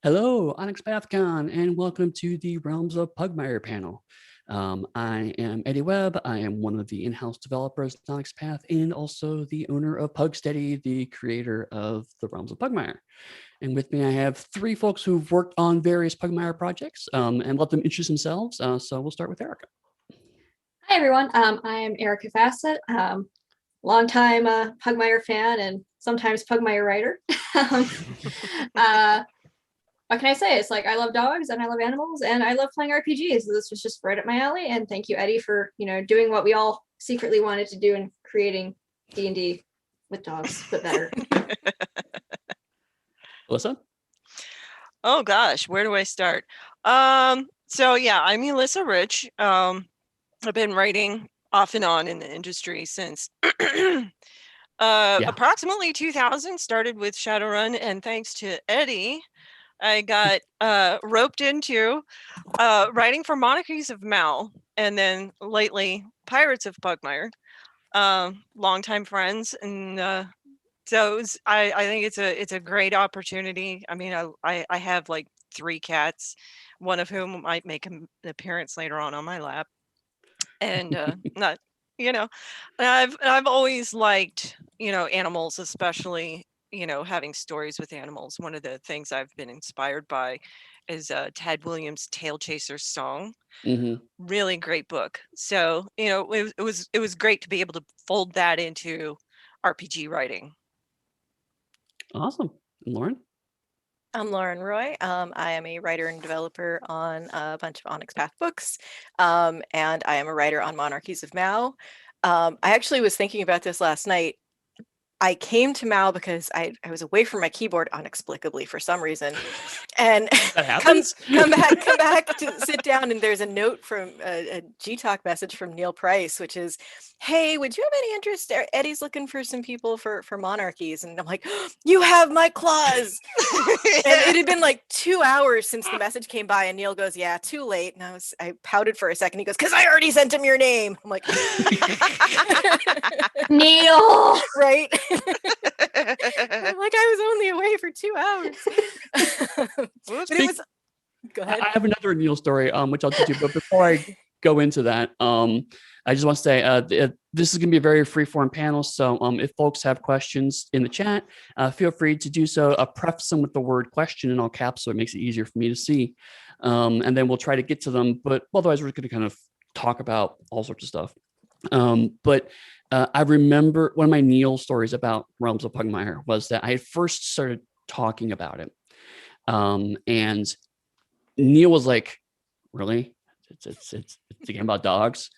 Hello, OnyxPathCon, and welcome to the Realms of Pugmire panel. I am Eddy Webb. I am one of the in-house developers at OnyxPath and also the owner of Pugsteady, the creator of the Realms of Pugmire. And with me, I have three folks who've worked on various Pugmire projects and let them introduce themselves. So we'll start with Erykah. Hi, everyone. I'm Erykah Fassett, longtime Pugmire fan and sometimes Pugmire writer. What can I say? It's like I love dogs and I love animals and I love playing RPGs. So this was just right up my alley. And thank you, Eddy, for doing what we all secretly wanted to do and creating D&D with dogs, but better. Elyssa? Oh gosh, where do I start? So yeah, I'm Elyssa Rich. I've been writing off and on in the industry since approximately 2000. Started with Shadowrun, and thanks to Eddy, I got roped into writing for Monarchies of Mal, and then lately Pirates of Pugmire. Longtime friends, and so I think it's a great opportunity. I mean, I have like 3 cats, one of whom might make an appearance later on my lap, and not I've always liked animals, especially having stories with animals. One of the things I've been inspired by is Tad Williams' Tail Chaser's Song. Really great book. So it was great to be able to fold that into RPG writing. Awesome. And Lauren? I'm Lauren Roy. I am a writer and developer on a bunch of OnyxPath books, and I am a writer on Monarchies of Mal. I actually was thinking about this last night. I came to Mal because I was away from my keyboard inexplicably for some reason, and come back to sit down, and there's a note from a G-Talk message from Neil Price, which is, "Hey, would you have any interest? Eddy's looking for some people for Monarchies," and I'm like, "You have my claws!" And it had been like 2 hours since the message came by, and Neil goes, "Yeah, too late." And I pouted for a second. He goes, "'Cause I already sent him your name." I'm like, Neil, right? I'm like, I was only away for 2 hours. But it was. Go ahead. I have another Neil story, which I'll get to, but before I go into that, I just want to say this is going to be a very free-form panel. So if folks have questions in the chat, feel free to do so. Preface them with the word question in all caps, so it makes it easier for me to see. And then we'll try to get to them. But otherwise, we're going to kind of talk about all sorts of stuff. But I remember one of my Neil stories about Realms of Pugmire was that I had first started talking about it. And Neil was like, "Really? It's a game about dogs?"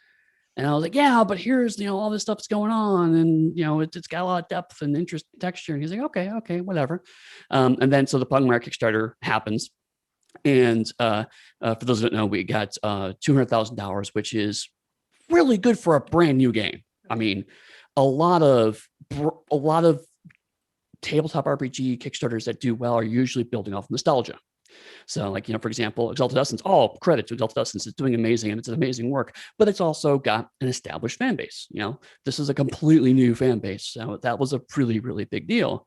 And I was like, "Yeah, but here's all this stuff's going on, and it's got a lot of depth and interest, texture." And he's like, "Okay, whatever." And then so the Pugmire Kickstarter happens, and for those that don't know, we got $200,000, which is really good for a brand new game. I mean, a lot of tabletop RPG Kickstarters that do well are usually building off nostalgia. So like, for example, Exalted Essence, all credit to Exalted Essence. It's doing amazing and it's amazing work, but it's also got an established fan base. This is a completely new fan base. So that was a really, really big deal.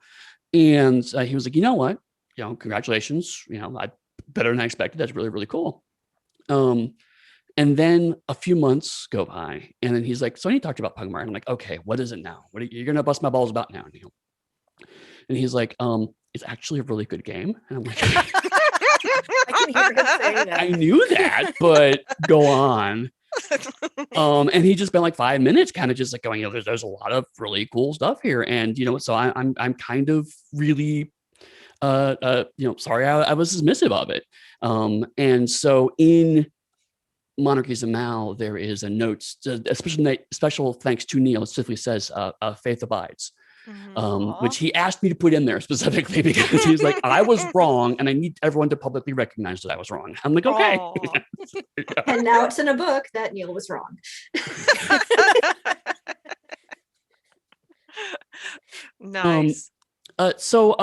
And he was like, "You know what? Congratulations. Better than I expected. That's really, really cool." And then a few months go by, and then he's like, "So I need to talk to you about Pugmire." And I'm like, "Okay, what is it now? What are you going to bust my balls about now, Neil?" And he's like, "It's actually a really good game." And I'm like, I can hear him say that. "I knew that, but go on." And he just spent like 5 minutes kind of just like going, there's a lot of really cool stuff here. And, so I'm kind of really, sorry, I was dismissive of it. And so in Monarchies of Mal, there is a note, special thanks to Neil. It specifically says, "Faith abides." Which he asked me to put in there specifically because he's like, "I was wrong, and I need everyone to publicly recognize that I was wrong." I'm like, "Okay." And now it's in a book that Neil was wrong. Nice. So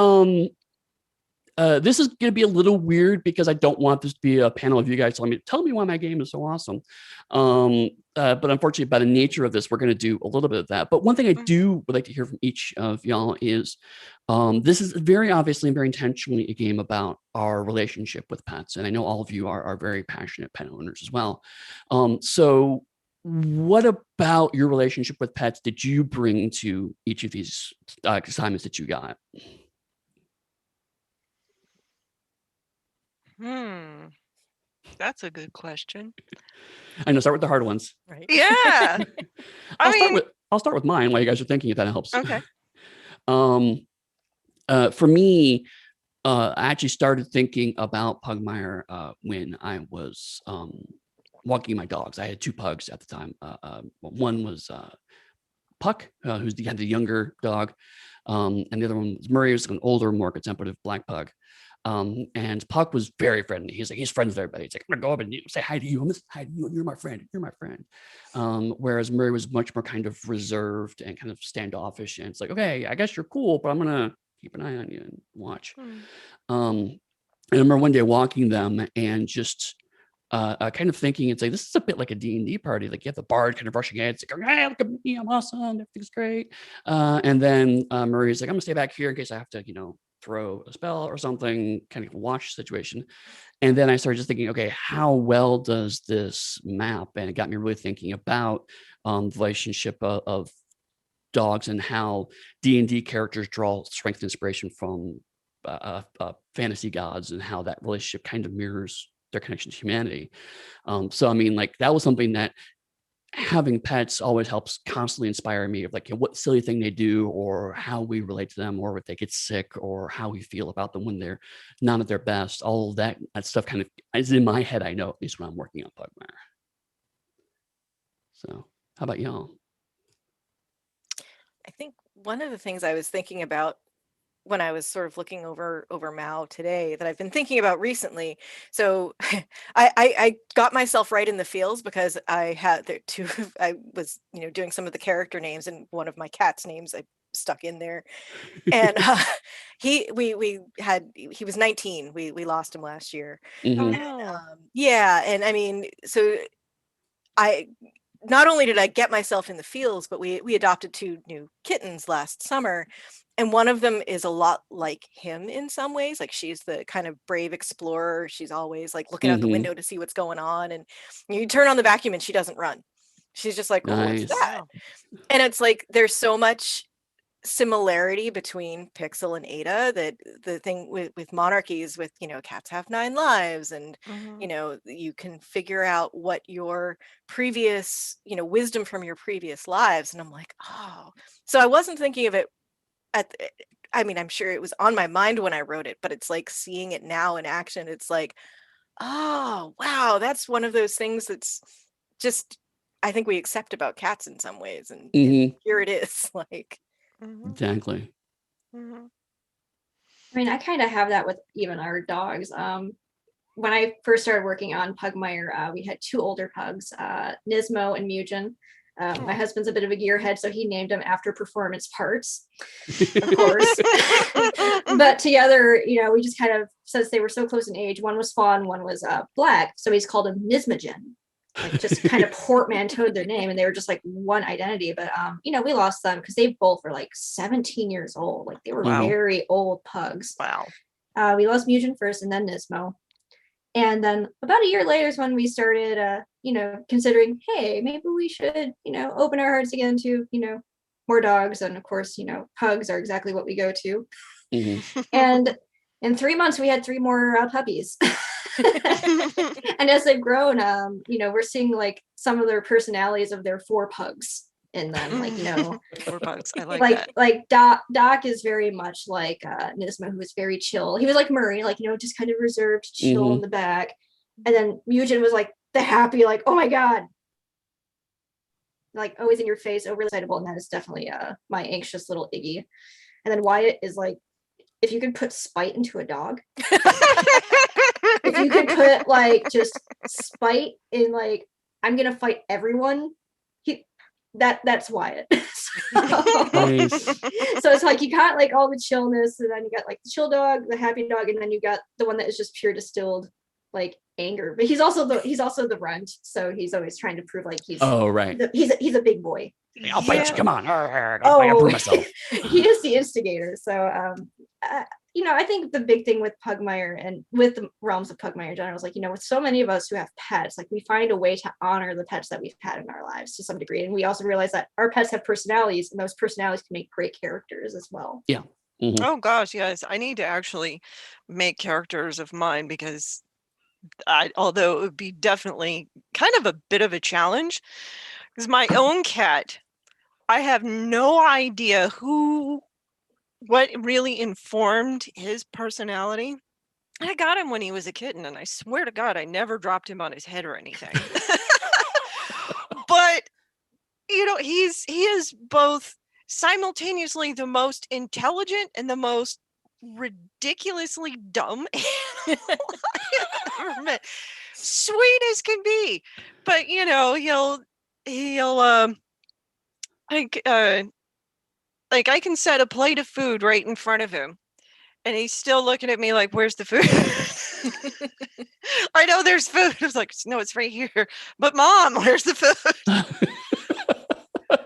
this is going to be a little weird because I don't want this to be a panel of you guys tell me why my game is so awesome. But unfortunately, by the nature of this, we're going to do a little bit of that. But one thing I would like to hear from each of y'all is this is very obviously and very intentionally a game about our relationship with pets. And I know all of you are very passionate pet owners as well. So what about your relationship with pets did you bring to each of these assignments that you got? That's a good question. I know, start with the hard ones. Right. Yeah. I'll start with mine while you guys are thinking, if that helps. Okay. For me, I actually started thinking about Pugmire when I was walking my dogs. I had 2 pugs at the time. One was Puck, who's the younger dog, and the other one was Murray, who's an older, more contemplative black pug. And Puck was very friendly. He's friends with everybody. He's like, I'm gonna go up and say hi to you. I'm gonna say hi to you. You're my friend. You're my friend. Whereas Murray was much more kind of reserved and kind of standoffish. And it's like, okay, I guess you're cool, but I'm gonna keep an eye on you and watch. And I remember one day walking them and just kind of thinking, it's like, this is a bit like a D&D party. Like you have the bard kind of rushing in. It's like, hey, look at me, I'm awesome, everything's great. And then Murray's like, I'm gonna stay back here in case I have to, throw a spell or something, kind of watch situation. And then I started just thinking, okay, how well does this map? And it got me really thinking about the relationship of dogs and how D&D characters draw strength and inspiration from fantasy gods, and how that relationship kind of mirrors their connection to humanity. So I mean, like, that was something that having pets always helps constantly inspire me of like, what silly thing they do, or how we relate to them, or if they get sick, or how we feel about them when they're not at their best. All of that stuff kind of is in my head, I know, at least when I'm working on Pugmire. So how about y'all? I think one of the things I was thinking about when I was sort of looking over Mao today, that I've been thinking about recently. So I got myself right in the feels because I had I was doing some of the character names, and one of my cat's names I stuck in there. And he was 19. We lost him last year. Mhm. Oh, And, no. yeah, and I mean, so I not only did I get myself in the feels, but we adopted 2 new kittens last summer. And one of them is a lot like him in some ways. Like, she's the kind of brave explorer. She's always like looking out the Mhm. window to see what's going on. And you turn on the vacuum and she doesn't run. She's just like, oh, what's Nice. that? And it's like, there's so much similarity between Pixel and Ada, that the thing with monarchies, with cats have 9 lives, and you can figure out what your previous wisdom from your previous lives. And I'm like, oh, so I wasn't thinking of it I mean, I'm sure it was on my mind when I wrote it, but it's like seeing it now in action. It's like, oh wow, that's one of those things that's just, I think we accept about cats in some ways, and here it is. Like, Exactly. I mean, I kind of have that with even our dogs. When I first started working on Pugmire, we had 2 older pugs, Nismo and Mugen. My husband's a bit of a gearhead, so he named them after performance parts, of course. But together, we just kind of, since they were so close in age, one was fawn, one was black, so he's called him Nismogen. Like, just kind of portmanteaued their name, and they were just like one identity. But we lost them because they both were like 17 years old. Like, they were very old pugs. Wow. We lost Mugen first, and then Nismo. And then about a year later is when we started, considering, hey, maybe we should, open our hearts again to, more dogs. And of course, pugs are exactly what we go to. And in 3 months, we had 3 more puppies. And as they've grown, we're seeing like some of their personalities of their 4 pugs in them, like 4 pugs. I like that. Like Doc is very much like Nismo, who was very chill. He was like Murray, like just kind of reserved, chill in the back. And then Mugen was like the happy, like, oh my god, like always in your face, overly excitable, and that is definitely my anxious little Iggy. And then Wyatt is like, if you could put spite into a dog, if you could put like just spite in, like, I'm gonna fight everyone, that's Wyatt. Nice. So it's like you got like all the chillness, and then you got like the chill dog, the happy dog, and then you got the one that is just pure distilled like anger. But he's also the runt, so he's always trying to prove like he's Right. he's a big boy. I'll bite you. Come on. I Oh. prove myself. He is the instigator. So I think the big thing with Pugmire and with the Realms of Pugmire in general is like, with so many of us who have pets, like we find a way to honor the pets that we've had in our lives to some degree. And we also realize that our pets have personalities, and those personalities can make great characters as well. Yeah. Mm-hmm. Oh gosh, yes. I need to actually make characters of mine, because although it would be definitely kind of a bit of a challenge, because my own cat, I have no idea what really informed his personality. I got him when he was a kitten, and I swear to God, I never dropped him on his head or anything. But he is both simultaneously the most intelligent and the most ridiculously dumb animal I've ever met. Sweet as can be, but he'll like I can set a plate of food right in front of him, and he's still looking at me like, "Where's the food?" I know there's food. I was like, "No, it's right here." But Mom, where's the food?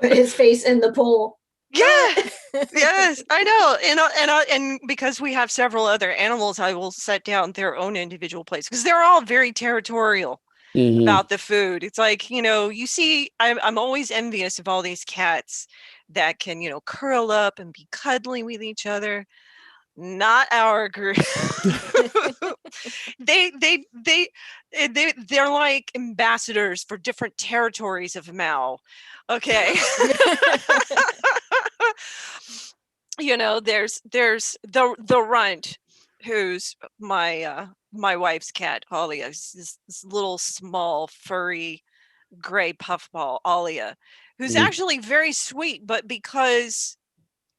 Put his face in the pool. Yeah. Yes, I know. And because we have several other animals, I will set down their own individual plates, because they're all very territorial about the food. It's like, you see, I'm always envious of all these cats that can, curl up and be cuddly with each other. Not our group. They're like ambassadors for different territories of Mal. Okay. There's the runt, who's my wife's cat, Alia. This little small furry gray puffball, Alia, who's actually very sweet, but because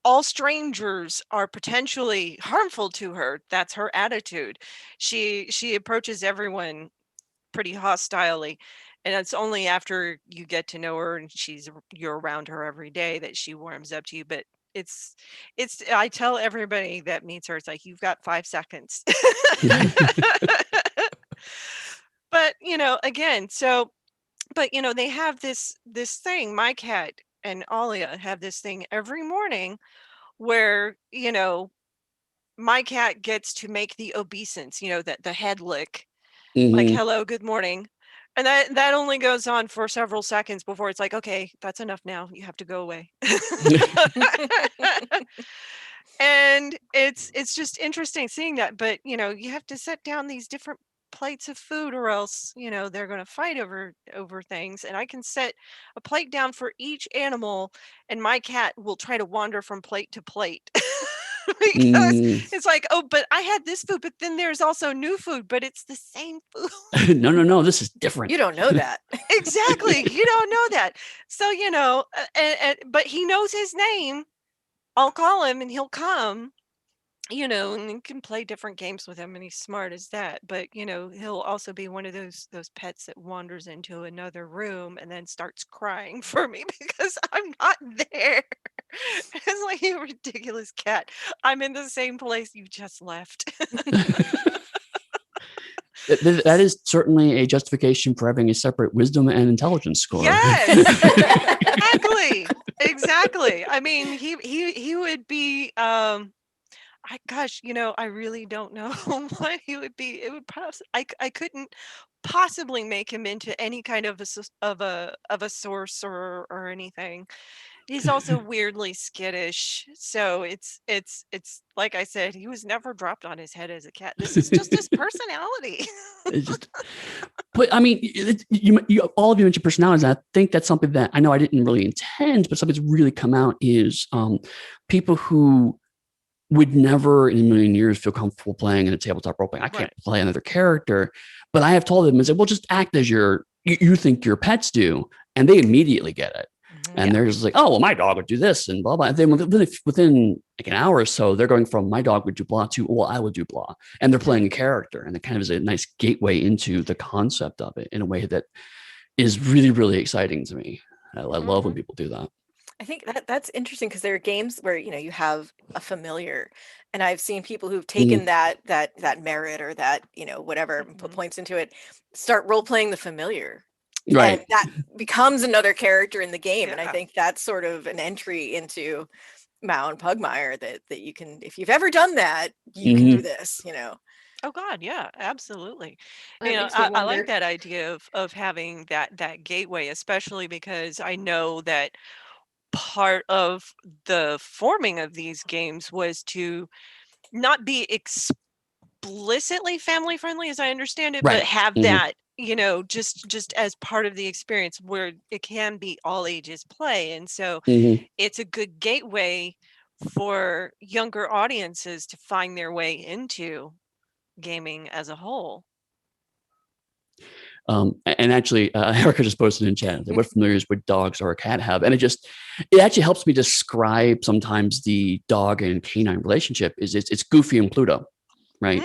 all strangers are potentially harmful to her, that's her attitude. She approaches everyone pretty hostilely, and it's only after you get to know her and you're around her every day that she warms up to you. But it's I tell everybody that meets her, it's like, you've got 5 seconds. But again, but they have this thing. My cat and Alia have this thing every morning where my cat gets to make the obeisance, that the head lick, like, hello, good morning. And that only goes on for several seconds before it's like, okay, that's enough now. You have to go away. And it's just interesting seeing that. But, you have to set down these different plates of food, or else, they're going to fight over things. And I can set a plate down for each animal, and my cat will try to wander from plate to plate. Because it's like, oh, but I had this food, but then there's also new food, but it's the same food. No, this is different. You don't know that. Exactly. You don't know that. So, but he knows his name. I'll call him and he'll come, and you can play different games with him, and he's smart as that. But, he'll also be one of those pets that wanders into another room and then starts crying for me because I'm not there. It's like, you ridiculous cat. I'm in the same place you just left. That is certainly a justification for having a separate wisdom and intelligence score. Yes, exactly. I mean, he would be. I really don't know what he would be. It would I couldn't possibly make him into any kind of a sorcerer or anything. He's also weirdly skittish, so it's like I said, he was never dropped on his head as a cat. This is just his personality. But I mean, you all of you mentioned personalities. And I think that's something that I know I didn't really intend, but something that's really come out is people who would never in a million years feel comfortable playing in a tabletop role playing. I can't play another character, but I have told them, well, just act as you think your pets do, and they immediately get it. And they're just like, oh, well, my dog would do this and blah, blah. And then within like an hour or so, they're going from my dog would do blah to, well, I would do blah. And they're playing a character. And it kind of is a nice gateway into the concept of it in a way that is really, really exciting to me. I love when people do that. I think that's interesting because there are games where you have a familiar, and I've seen people who've taken that merit or that whatever and put points into it, start role playing the familiar, and Right. that becomes another character in the game. And I Yeah. think that's sort of an entry into Mao and Pugmire that you can, if you've ever done that, you can do this. Oh God, yeah, absolutely. That makes me I like wonder. that idea of having that gateway, especially because I know that part of the forming of these games was to not be explicitly family friendly, as I understand it, but Right. have that, just as part of the experience where it can be all ages play. And so it's a good gateway for younger audiences to find their way into gaming as a whole. And actually, Erykah just posted in chat that what familiars would dogs or a cat have, and it actually helps me describe sometimes the dog and canine relationship. It's Goofy and Pluto, right?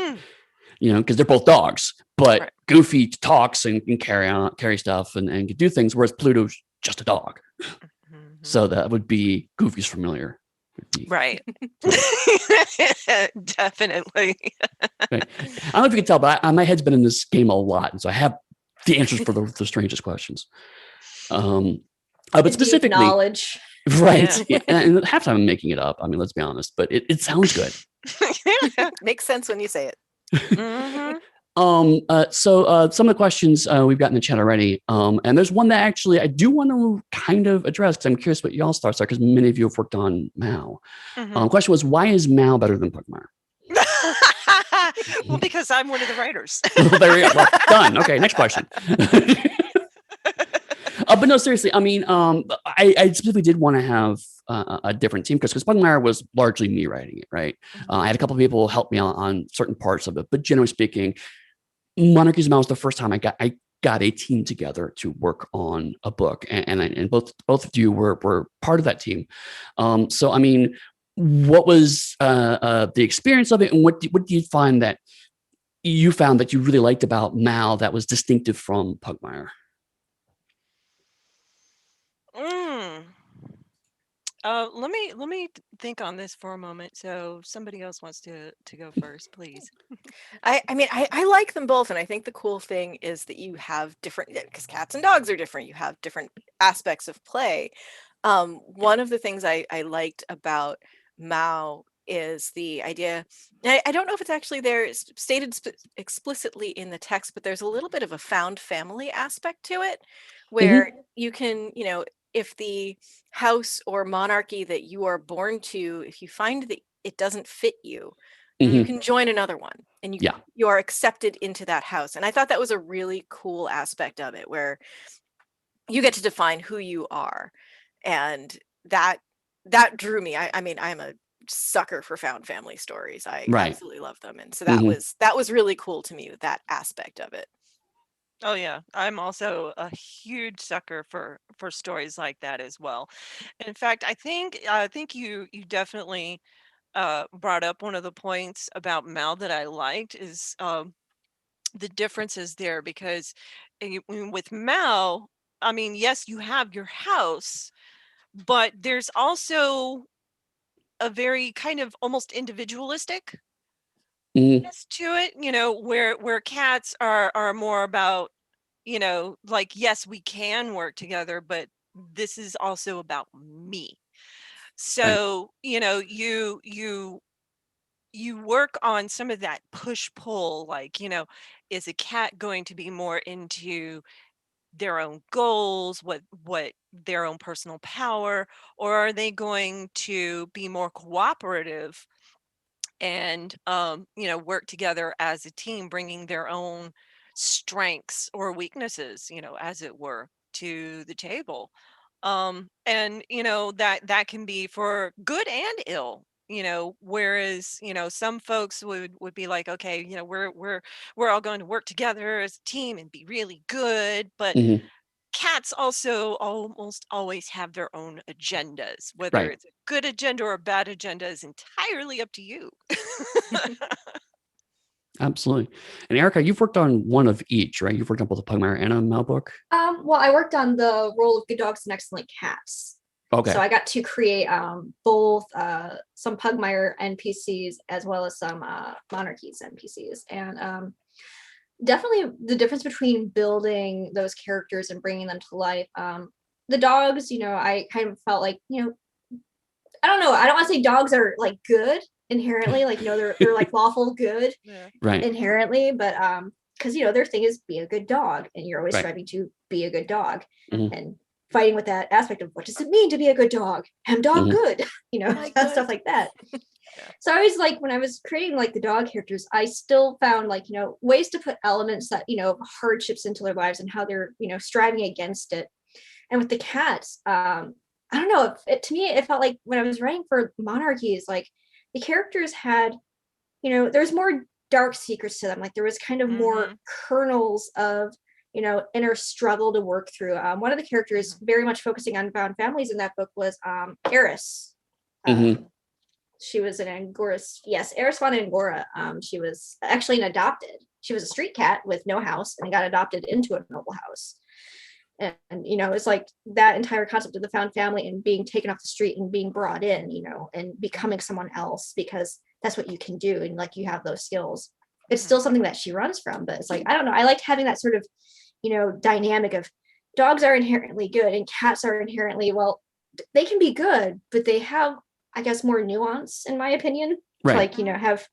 Because they're both dogs, but Right. Goofy talks and can carry stuff and can do things, whereas Pluto's just a dog. So that would be Goofy's familiar. Right. Definitely. Right. I don't know if you can tell, but my head's been in this game a lot, and so I have the answers for the strangest questions. But specifically, knowledge. right? Yeah. And half the time I'm making it up. I mean, let's be honest, but it sounds good. Makes sense when you say it. So some of the questions we've got in the chat already, and there's one that actually I do want to kind of address because I'm curious what y'all's thoughts are because many of you have worked on Mao. Question was, why is Mao better than Pugmire? Well, because I'm one of the writers. There you go. Well, done. Okay, next question. But no, seriously, I mean, I specifically did want to have a different team because Pugmire was largely me writing it, right? I had a couple of people help me out on certain parts of it, but generally speaking, Monarchies of Mao was the first time I got a team together to work on a book, and both of you were part of that team. So I mean, what was the experience of it, and what do you find that you found that you really liked about Mao that was distinctive from Pugmire? Let me think on this for a moment. So somebody else wants to go first, please. I mean, I like them both, and I think the cool thing is that you have different, because cats and dogs are different. You have different aspects of play. One of the things I liked about Mao is the idea. I don't know if it's actually there stated explicitly in the text, but there's a little bit of a found family aspect to it, where you can, if the house or monarchy that you are born to, if you find that it doesn't fit you, you can join another one, and you are accepted into that house. And I thought that was a really cool aspect of it, where you get to define who you are, and that drew me. I mean, I'm a sucker for found family stories. I absolutely love them, and so that was really cool to me, that aspect of it. Oh yeah, I'm also a huge sucker for stories like that as well. In fact, I think you definitely brought up one of the points about Mal that I liked is the differences there, because with Mal, I mean, yes, you have your house, but there's also a very kind of almost individualistic to it, where cats are more about, like, yes, we can work together, but this is also about me. So, you work on some of that push pull, like, is a cat going to be more into their own goals, what their own personal power, or are they going to be more cooperative and work together as a team, bringing their own strengths or weaknesses, as it were, to the table. And that can be for good and ill, whereas some folks would be like, okay, we're all going to work together as a team and be really good, but cats also almost always have their own agendas. Whether it's a good agenda or a bad agenda is entirely up to you. Absolutely. And Erykah, you've worked on one of each, right? You've worked on both a Pugmire and a Mao book. Well, I worked on the role of Good Dogs and Excellent Cats. Okay. So I got to create both some Pugmire NPCs as well as some Monarchies NPCs. And definitely the difference between building those characters and bringing them to life. The dogs, I kind of felt like, I don't know. I don't want to say dogs are like good inherently, like, they're like lawful good Right. inherently, but because their thing is be a good dog, and you're always Right. striving to be a good dog, Mhm. and fighting with that aspect of what does it mean to be a good dog? I'm dog Mhm. good, Good. stuff like that. So I always like when I was creating like the dog characters, I still found like, ways to put elements that, hardships into their lives and how they're, striving against it. And with the cats, I don't know, to me, it felt like when I was writing for Monarchies, like the characters had, there's more dark secrets to them. Like there was kind of more kernels of, inner struggle to work through. One of the characters very much focusing on found families in that book was Eris. Mhm. She was an Angora. Yes, Eris spawned in Angora. She was actually an adopted. She was a street cat with no house and got adopted into a noble house. And it's like that entire concept of the found family and being taken off the street and being brought in, and becoming someone else because that's what you can do. And like you have those skills. It's still something that she runs from, but it's like, I don't know. I liked having that sort of, dynamic of dogs are inherently good and cats are inherently, well, they can be good, but they have, I guess, more nuance in my opinion. Right. Like, have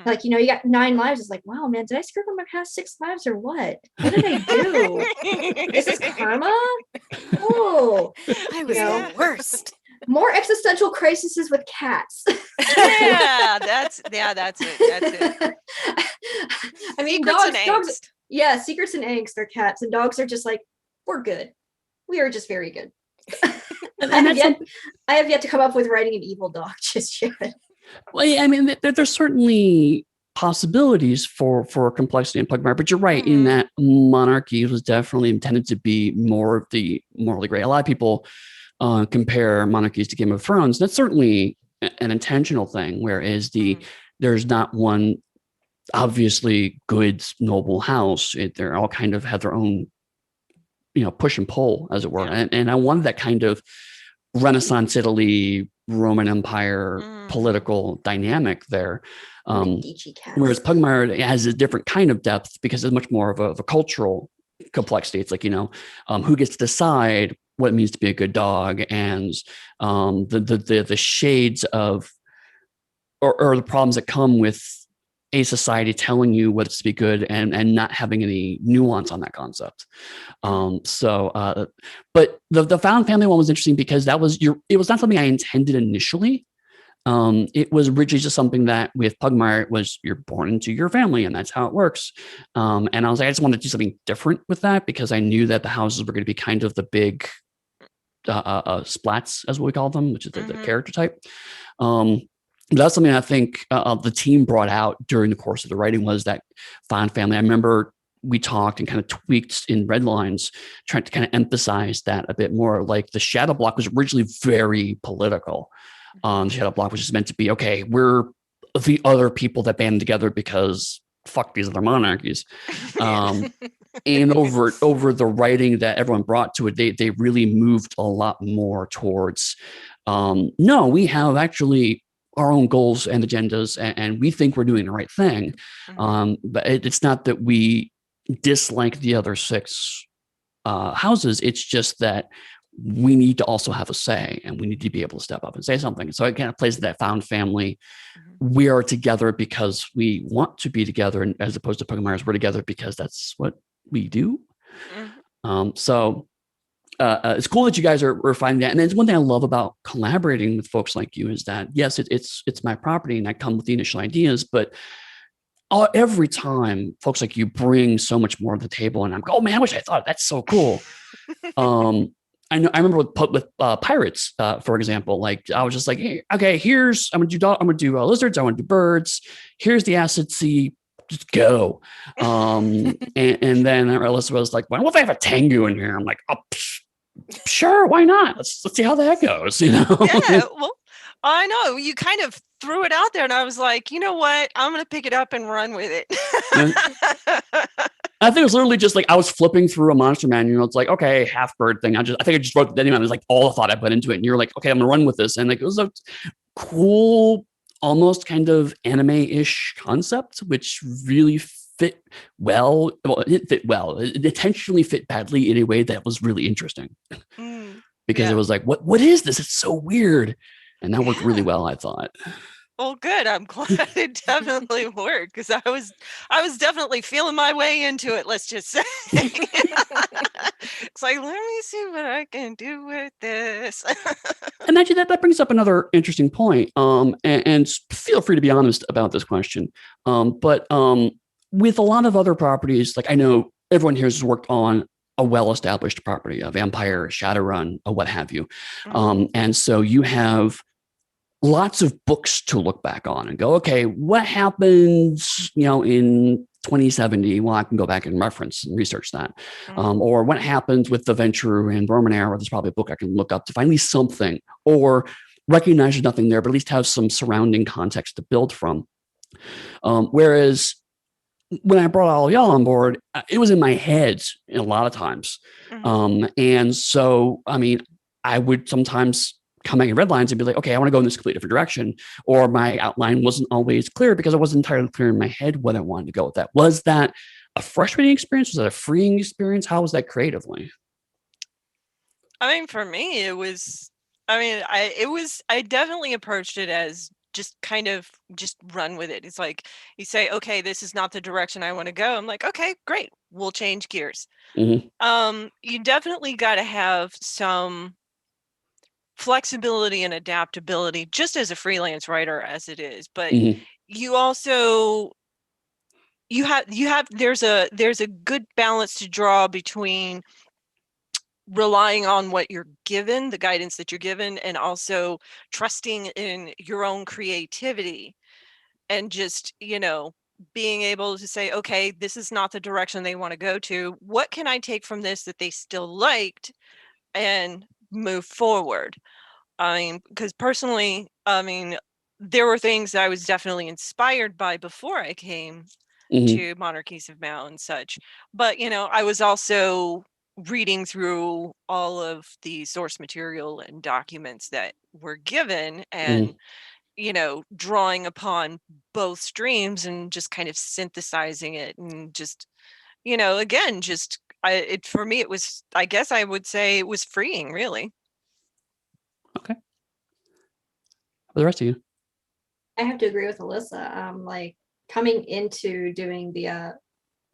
like, you got 9 lives. It's like, wow, man, did I screw up my past 6 lives or what? What did I do? Is this karma? Oh, I was the worst. more existential crises with cats. That's it. That's it. I mean, Secrets and dogs. angst. Yeah, secrets and angst are cats, and dogs are just like, we're good. We are just very good. I have yet to come up with writing an evil dog just yet. Well, yeah, I mean, there's certainly possibilities for complexity in Pugmire, but you're right in that Monarchy was definitely intended to be more of the morally gray. A lot of people compare Monarchies to Game of Thrones. That's certainly an intentional thing, whereas there's not one obviously good noble house. They're all kind of have their own, push and pull, as it were. Yeah. And I wanted that kind of Renaissance Italy, Roman Empire political dynamic there. Whereas Pugmire has a different kind of depth because it's much more of a cultural complexity. It's like, who gets to decide what it means to be a good dog, and the shades of or the problems that come with a society telling you what it's to be good and not having any nuance on that concept. But the found family one was interesting because it was not something I intended initially. It was originally just something that with Pugmire was you're born into your family and that's how it works. And I was like, I just wanted to do something different with that because I knew that the houses were going to be kind of the big splats, as what we call them, which is the character type. That's something I think the team brought out during the course of the writing was that found family. I remember we talked and kind of tweaked in red lines, trying to kind of emphasize that a bit more. Like the shadow block was originally very political. The shadow block was just meant to be, okay, we're the other people that band together because fuck these other monarchies. And over the writing that everyone brought to it, they really moved a lot more towards, no, we have actually our own goals and agendas, and we think we're doing the right thing. But it's not that we dislike the other 6 houses. It's just that we need to also have a say, and we need to be able to step up and say something. So it kind of plays that found family. We are together because we want to be together, and as opposed to Pugmire's, we're together because that's what we do. So it's cool that you guys are finding that. And it's one thing I love about collaborating with folks like you is that, yes, it's my property and I come with the initial ideas, but every time folks like you bring so much more to the table and I'm like, oh man, I wish I thought that's so cool. I remember with pirates, for example, like I was just like, hey, okay, I'm gonna do lizards. I want to do birds. Here's the acid sea. Just go. And then Elyssa was like, well, what if I have a Tengu in here? I'm like, oh, sure, why not? Let's see how that goes. Yeah, well, I know you kind of threw it out there, and I was like, you know what? I'm going to pick it up and run with it. I think it was literally just like I was flipping through a monster manual. It's like, okay, half bird thing. I think I just wrote the name. It was like all the thought I put into it. And you're like, okay, I'm gonna run with this. And like it was a cool, almost kind of anime-ish concept, which really fit well. Well, it didn't fit well. It intentionally fit badly in a way that was really interesting. Because Yeah. it was like, what is this? It's so weird. And that worked really Yeah. well, I thought. Well, good. I'm glad it definitely worked because I was definitely feeling my way into it. Let's just say it's like, let me see what I can do with this. And actually, that brings up another interesting point. And feel free to be honest about this question. But with a lot of other properties, like I know everyone here has worked on a well-established property, a vampire, Shadowrun, or what have you. And so you have lots of books to look back on and go, okay, what happens, in 2070? Well, I can go back and reference and research that. Or what happens with the Venture and Roman Era? There's probably a book I can look up to find at least something, or recognize there's nothing there, but at least have some surrounding context to build from. Whereas when I brought all y'all on board, it was in my head a lot of times. And so, I mean, I would sometimes come back in red lines and be like, okay, I want to go in this completely different direction. Or my outline wasn't always clear because I wasn't entirely clear in my head what I wanted to go with that. Was that a frustrating experience? Was that a freeing experience? How was that creatively? I mean, for me, it was, I definitely approached it as just kind of just run with it. It's like you say, okay, this is not the direction I want to go. I'm like, okay, great. We'll change gears. You definitely got to have some flexibility and adaptability just as a freelance writer as it is, but you also there's a good balance to draw between relying on what you're given, the guidance that you're given, and also trusting in your own creativity and just, being able to say, okay, this is not the direction they want to go to. What can I take from this that they still liked and move forward? I mean, because personally, there were things that I was definitely inspired by before I came to Monarchies of Mao and such. But, I was also reading through all of the source material and documents that were given and, drawing upon both streams and just kind of synthesizing it and just, again, just for me, it was, I guess I would say it was freeing, really. Okay. The rest of you? I have to agree with Elyssa. Like coming into doing the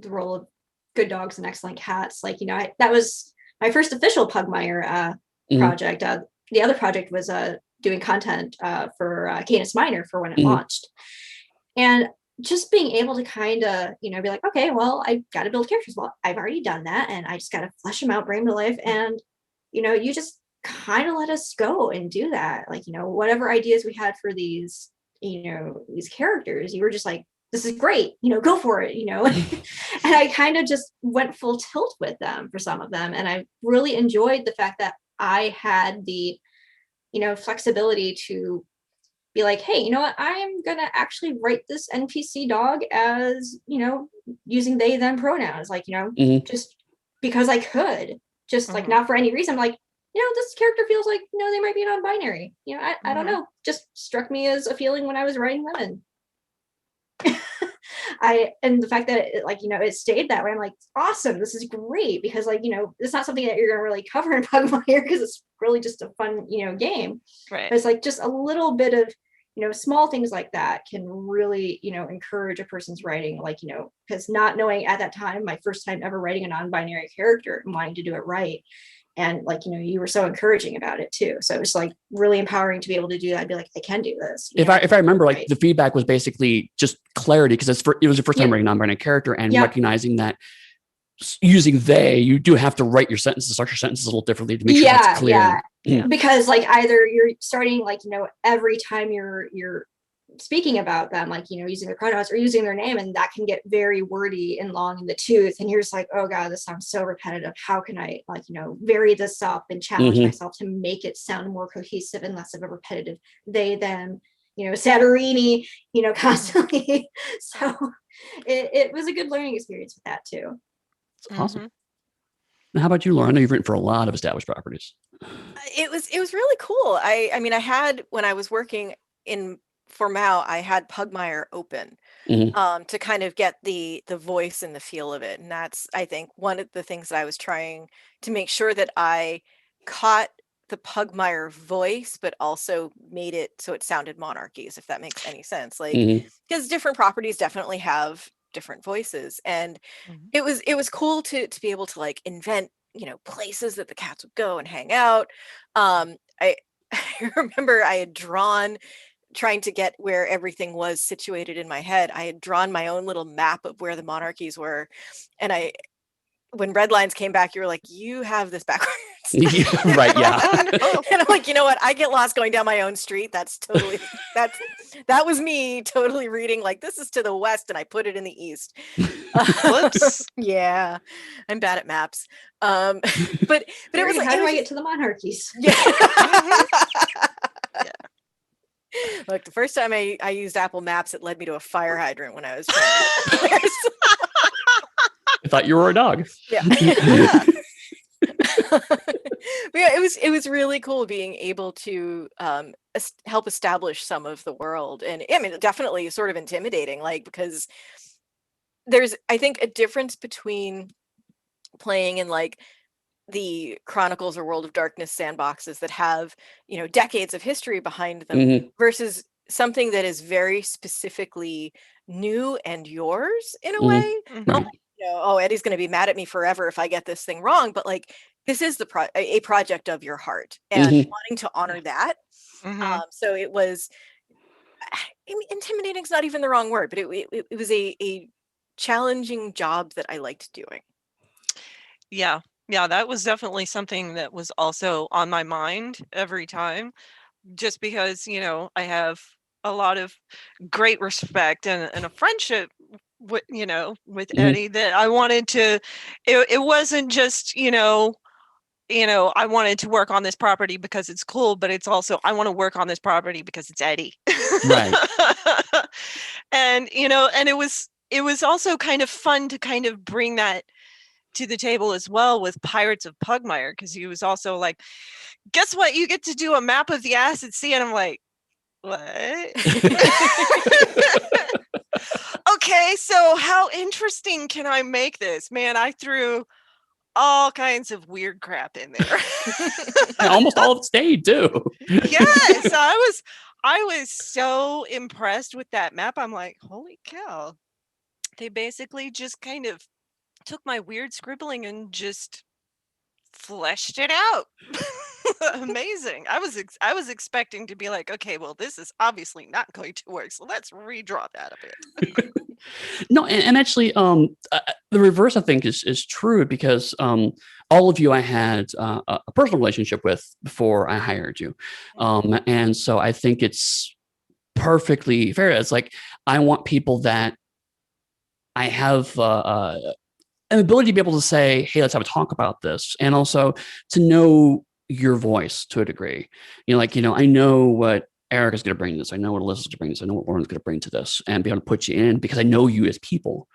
role of good dogs and excellent cats, like that was my first official Pugmire project. The other project was doing content for Canis Minor for when it launched, and just being able to kind of be like, okay, well, I got to build characters. Well, I've already done that, and I just got to flesh them out, bring them to life, and you just kind of let us go and do that. Like whatever ideas we had for these these characters, you were just like, this is great, go for it, and I kind of just went full tilt with them for some of them. And I really enjoyed the fact that I had the, flexibility to be like, hey, you know what, I'm going to actually write this NPC dog as, using they, them pronouns, like, just because I could, just like not for any reason. I'm like, this character feels like, they might be non-binary. I don't know. Just struck me as a feeling when I was writing women. And the fact that it stayed that way, I'm like, awesome, this is great, because it's not something that you're gonna really cover in Pugmire because it's really just a fun game, right? But it's like just a little bit of small things like that can really encourage a person's writing, because not knowing at that time, my first time ever writing a non-binary character and wanting to do it right. And you were so encouraging about it too. So it was like really empowering to be able to do that. I'd be like, I can do this. If I remember, the feedback was basically just clarity, because it was your first time writing a non-binary character, and recognizing that using they, you do have to write your sentences, start your sentences a little differently to make sure that's clear. Because either you're starting every time you're speaking about them, using their pronouns or using their name, and that can get very wordy and long in the tooth, and you're just like, oh god, this sounds so repetitive. How can I vary this up and challenge myself to make it sound more cohesive and less of a repetitive they, them, Santorini, constantly. So it was a good learning experience with that too. Awesome. Mhm. Now, how about you, Laura? I know you've written for a lot of established properties. It was really cool. I mean, I had, when I was working in for Mao, I had Pugmire open Mhm. to kind of get the voice and the feel of it. And that's, I think, one of the things that I was trying to make sure that I caught the Pugmire voice, but also made it so it sounded monarchies, if that makes any sense. Like, Mhm. because different properties definitely have different voices. And Mhm. it was cool to be able to like invent, you know, places that the cats would go and hang out. I I remember I had drawn, trying to get where everything was situated in my head. I had drawn my own little map of where the monarchies were, and I, when red lines came back, you were like, you have this backwards. Yeah, right. Yeah. Oh no. And I'm like, you know what? I get lost going down my own street. That's totally that was me totally reading like this is to the west, and I put it in the east. Whoops. Yeah, I'm bad at maps. But it was Mary, like how it do was I get just- to the monarchies? yeah. Mhm. Look, the first time I used Apple Maps, it led me to a fire hydrant when I was trying to get there. I thought you were a dog. Yeah. Yeah. But yeah, it was really cool being able to help establish some of the world. And I mean, definitely sort of intimidating, like, because there's, I think, a difference between playing in like the Chronicles or World of Darkness sandboxes that have, you know, decades of history behind them Mhm. versus something that is very specifically new and yours in a Mhm. way. Mhm. Right. You know, oh, Eddie's going to be mad at me forever if I get this thing wrong, but like this is the a project of your heart, and Mhm. wanting to honor that. Mhm. So it was, I mean, intimidating is not even the wrong word, but it was a challenging job that I liked doing. Yeah. Yeah, that was definitely something that was also on my mind every time, just because, you know, I have a lot of great respect and a friendship with, you know, with Mhm. Eddy, that I wanted to, it wasn't just, I wanted to work on this property because it's cool, but it's also, I want to work on this property because it's Eddy. Right. And, and it was also kind of fun to kind of bring that to the table as well with Pirates of Pugmire, because he was also like, guess what? You get to do a map of the Acid Sea. And I'm like, what? Okay, so how interesting can I make this? Man, I threw all kinds of weird crap in there. And almost all of it stayed too. Yes, I was so impressed with that map. I'm like, holy cow. They basically just kind of took my weird scribbling and just fleshed it out. Amazing. I was expecting to be like, okay, well, this is obviously not going to work, so let's redraw that a bit. No, and actually, the reverse I think is true because all of you I had a personal relationship with before I hired you, and so I think it's perfectly fair. It's like I want people that I have an ability to be able to say, "Hey, let's have a talk about this," and also to know your voice to a degree. I know what Erykah's going to bring to this. I know what Alyssa's going to bring to this. I know what Lauren's going to bring to this, and be able to put you in because I know you as people.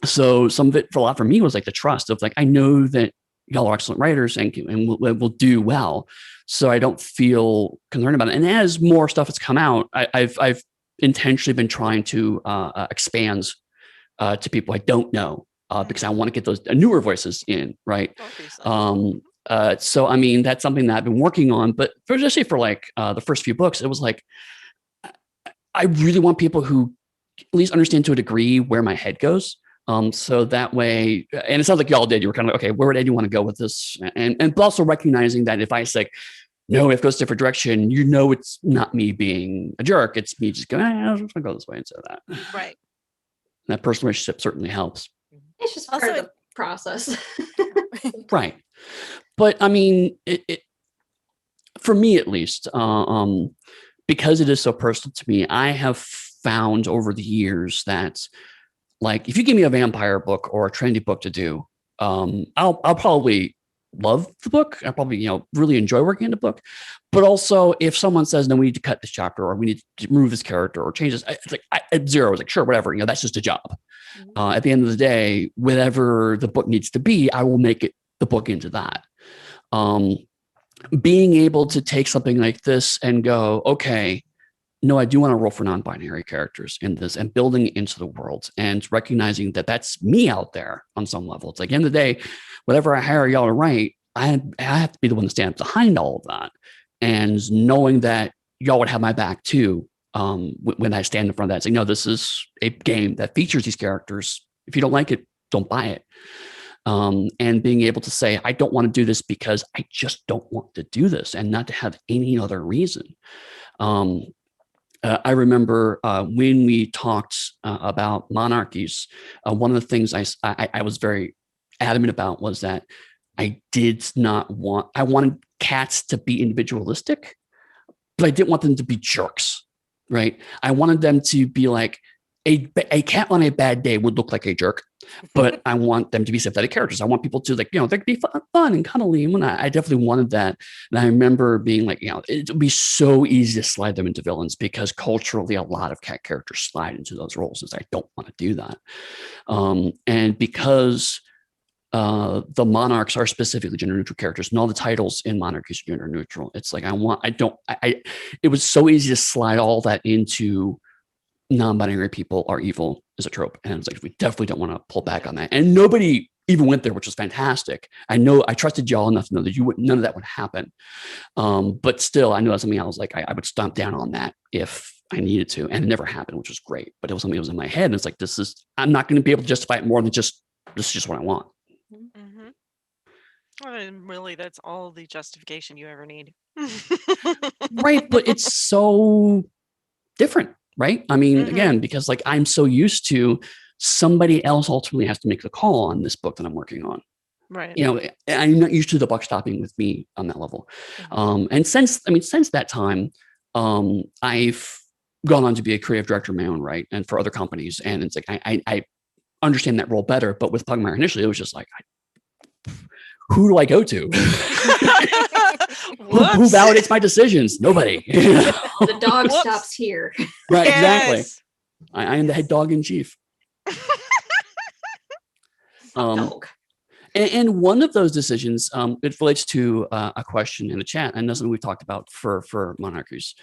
So some of it for a lot for me was like the trust of like I know that y'all are excellent writers and will do well, so I don't feel concerned about it. And as more stuff has come out, I've intentionally been trying to expand to people I don't know because I want to get those newer voices in, right? Obviously. So I mean that's something that I've been working on, but especially for like the first few books, it was like I really want people who at least understand to a degree where my head goes. So that way, and it sounds like y'all did. You were kind of like, okay, where would you want to go with this? And also recognizing that if I say no, if it goes a different direction, it's not me being a jerk. It's me just going, I'm just gonna go this way instead of that. Right. That personal relationship certainly helps. It's just Also, part of the process. Right. But I mean, for me at least, because it is so personal to me, I have found over the years that like if you give me a vampire book or a trendy book to do, I'll probably love the book. I probably, really enjoy working on the book. But also, if someone says, no, we need to cut this chapter, or we need to remove this character or change this, it's like at zero, it's like, sure, whatever, that's just a job. At the end of the day, whatever the book needs to be, I will make it the book into that. Being able to take something like this and go, okay, no, I do want to roll for non-binary characters in this, and building it into the world and recognizing that that's me out there on some level. It's like, at the end of the day, whatever I hire y'all to write, I have to be the one to stand behind all of that. And knowing that y'all would have my back too, when I stand in front of that, saying, no, this is a game that features these characters. If you don't like it, don't buy it. And being able to say, I don't want to do this because I just don't want to do this, and not to have any other reason. I remember when we talked about monarchies, one of the things I was very adamant about was that I wanted cats to be individualistic, but I didn't want them to be jerks, right? I wanted them to be like, a cat on a bad day would look like a jerk, but I want them to be sympathetic characters. I want people to, like, they could be fun and cuddly. And I definitely wanted that. And I remember being like, it would be so easy to slide them into villains, because culturally, a lot of cat characters slide into those roles. And I don't want to do that. And because the monarchs are specifically gender neutral characters, and all the titles in monarchies are gender neutral, it's like, it was so easy to slide all that into non-binary people are evil as a trope. And it's like, we definitely don't want to pull back on that. And nobody even went there, which was fantastic. I know I trusted y'all enough to know that none of that would happen. But still, I know that's something I was like, I would stomp down on that if I needed to. And it never happened, which was great. But it was something that was in my head. And it's like, I'm not going to be able to justify it more than this is just what I want. Mm-hmm. Well, and really, that's all the justification you ever need. Right. But it's so different. Right. I mean, again, because like I'm so used to somebody else ultimately has to make the call on this book that I'm working on. Right. I'm not used to the buck stopping with me on that level. And since that time, I've gone on to be a creative director of my own right, and for other companies. And it's like, I understand that role better. But with Pugmire initially, it was just like, who do I go to? who validates my decisions? Nobody. The dog stops here. Right, exactly. I am the head dog in chief. Dog. And one of those decisions, it relates to a question in the chat, and that's what we've talked about for monarchies.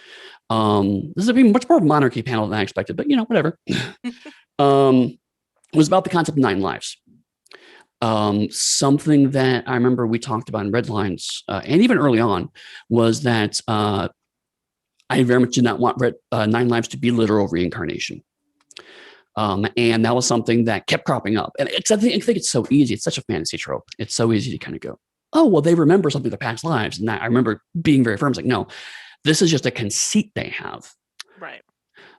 This is a much more monarchy panel than I expected, but whatever. It was about the concept of 9 lives. Something that I remember we talked about in Red Lines, and even early on, was that I very much did not want 9 lives to be literal reincarnation. And that was something that kept cropping up. And I think it's so easy. It's such a fantasy trope. It's so easy to kind of go, oh, well, they remember something of their past lives. And I remember being very firm. It's like, no, this is just a conceit they have. Right.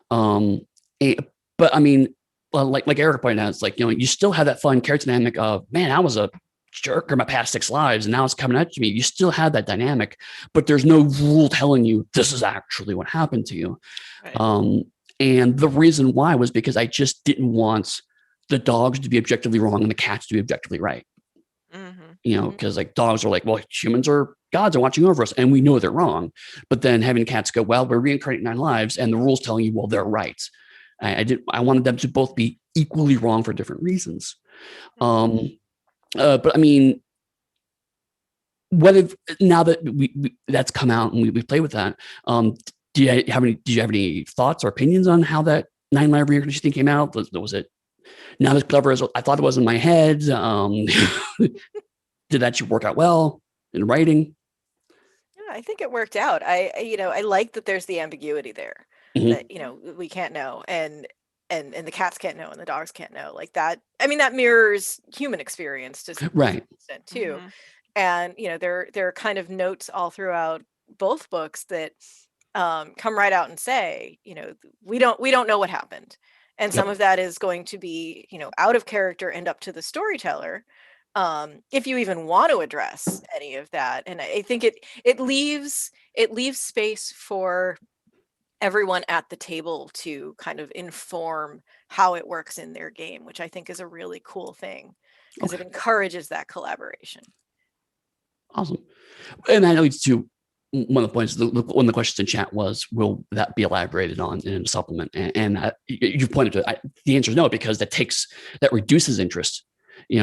But I mean, well, like Erykah pointed out, it's like, you still have that fun character dynamic of, man, I was a jerk in my past 6 lives, and now it's coming at me. You still have that dynamic, but there's no rule telling you this is actually what happened to you. Right. And the reason why was because I just didn't want the dogs to be objectively wrong and the cats to be objectively right. Because like dogs are like, well, humans are gods are watching over us, and we know they're wrong. But then having cats go, well, we're reincarnating 9 lives, and the rules telling you, well, they're right. I wanted them to both be equally wrong for different reasons. But I mean, now that that's come out and we play with that, did you have any thoughts or opinions on how that 9 live reincarnation thing came out? Was it not as clever as I thought it was in my head? Did that actually work out well in writing? Yeah, I think it worked out. I like that there's the ambiguity there. That we can't know, and the cats can't know, and the dogs can't know, like that. I mean, that mirrors human experience to some extent too. And there are kind of notes all throughout both books that come right out and say, we don't know what happened, and some of that is going to be out of character and up to the storyteller, if you even want to address any of that. And I think it leaves space for everyone at the table to kind of inform how it works in their game, which I think is a really cool thing, because it encourages that collaboration. Awesome. And that leads to one of the points, one of the questions in chat was, will that be elaborated on in a supplement? And you've pointed to it. The answer is no, because that reduces interest,